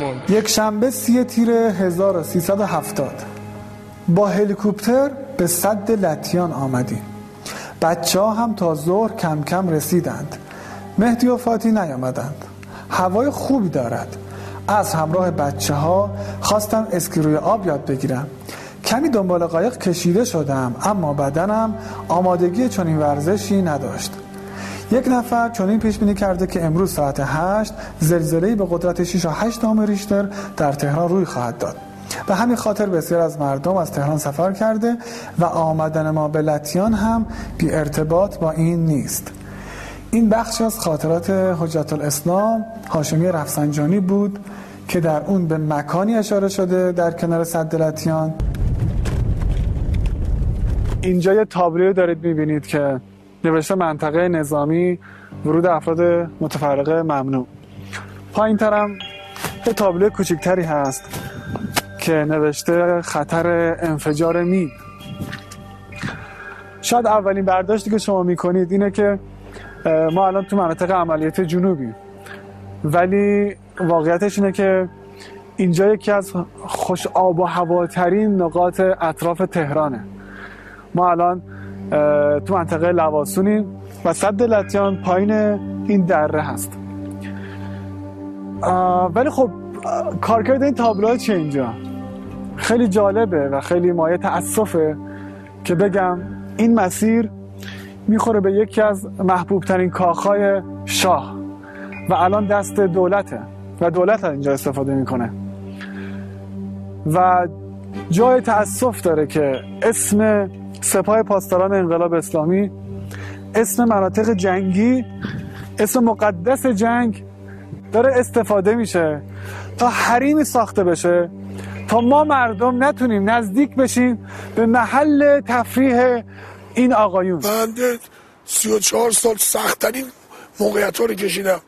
برد. یک شنبه 30 تیر 1370 با هلیکوپتر به سد لطیان آمدیم. بچه ها هم تا ظهر کم کم رسیدند. مهدی و فاتی نیامدند. هوای خوبی دارد. از همراه بچه ها خواستم اسکی روی آب یاد بگیرم. کمی دنبال قایق کشیده شدم، اما بدنم آمادگی چنین ورزشی نداشت. یک نفر چنین پیش بینی کرده که امروز ساعت 8 زلزله‌ای به قدرت 6 و 8 ریشتر در تهران روی خواهد داد. به همین خاطر بسیار از مردم از تهران سفر کرده و آمدن ما به لطیان هم بی ارتباط با این نیست. این بخشی از خاطرات حجت الاسلام هاشمی رفسنجانی بود که در اون به مکانی اشاره شده در کنار سد لطیان. اینجا یه تابلو دارید میبینید که نوشته منطقه نظامی، ورود افراد متفرقه ممنوع. پایین ترم یه تابلو کوچکتری هست که نوشته خطر انفجار مین. شاید اولین برداشتی که شما میکنید اینه که ما الان تو مناطق عملیات جنوبی، ولی واقعیتش اینه که اینجا یکی از خوش آب و هواترین نقاط اطراف تهرانه. ما الان تو منطقه لواسونیم و سد لطیان پایین این دره هست. ولی خب کارکرد این تابلوها چیه اینجا؟ خیلی جالبه و خیلی مایه تأسفه که بگم این مسیر میخوره به یکی از محبوب ترین کاخهای شاه و الان دست دولته و دولت اینجا استفاده میکنه و جای تأسف داره که اسم سپاه پاسداران انقلاب اسلامی، اسم مناطق جنگی، اسم مقدس جنگ داره استفاده میشه تا حریمی ساخته بشه تا ما مردم نتونیم نزدیک بشیم به محل تفریح این آقایون. من 34 سال سخت‌ترین موقعیت‌ها رو کشیدم،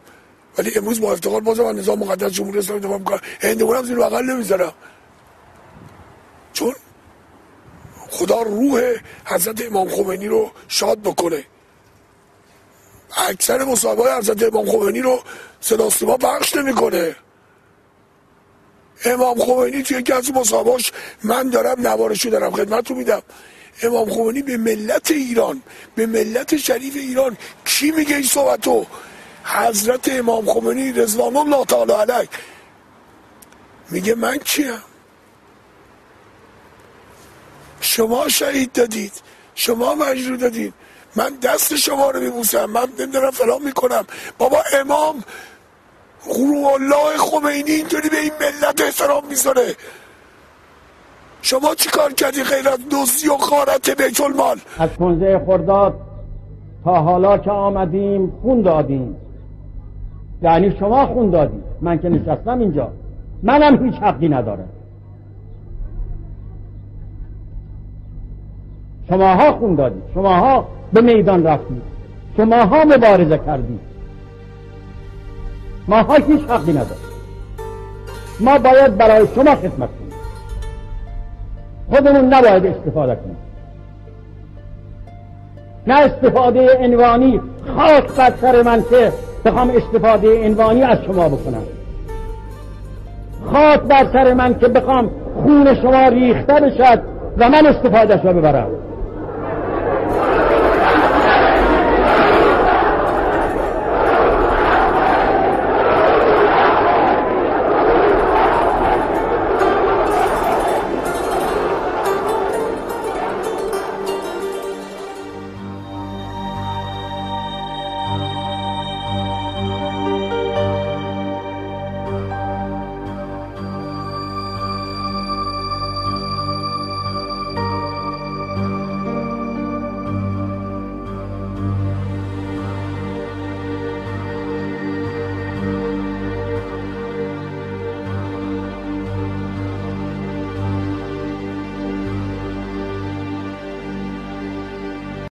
ولی امروز با افتخار بازم من نظام مقدس جمهوری اسلامی دفاع می‌کنم. هندوانم زیر بغل نمیذارم، چون خدا روح حضرت امام خمینی رو شاد بکنه. اکثر مصاحبه‌های حضرت امام خمینی رو صدا سیما پخش نمی‌کنه. امام خمینی توی یکی از مصاحبه‌هاش من دارم نوارشو دارم خدمتتون میدم. امام خمینی به ملت ایران، به ملت شریف ایران کی میگه این صحبتو؟ حضرت امام خمینی رضوان الله تعالی علیه میگه من کیم؟ شما شهید دادید، شما مجروح دادید، من دست شما رو میبوسم، من نمیدونم فلان میکنم. بابا امام روح الله خمینی اینطوری به این ملت احترام میذاره. شما چی کار کردی غیر از دزدی و غارت بیت المال؟ از 15 خرداد تا حالا که آمدیم خون دادیم، یعنی شما خون دادید. من که نشستم اینجا منم هیچ حقی ندارم. شماها خون دادید، شماها به میدان رفتید، شماها مبارزه کردید. ماها هیچ حقی نداریم. ما باید برای شما خدمت کنیم، خودمون نباید استفاده کنیم. نه استفاده عنوانی. خاک بر سر من که بخوام استفاده عنوانی از شما بکنم. خاک بر سر من که بخوام خون شما ریخته بشد و من استفادهش رو ببرم.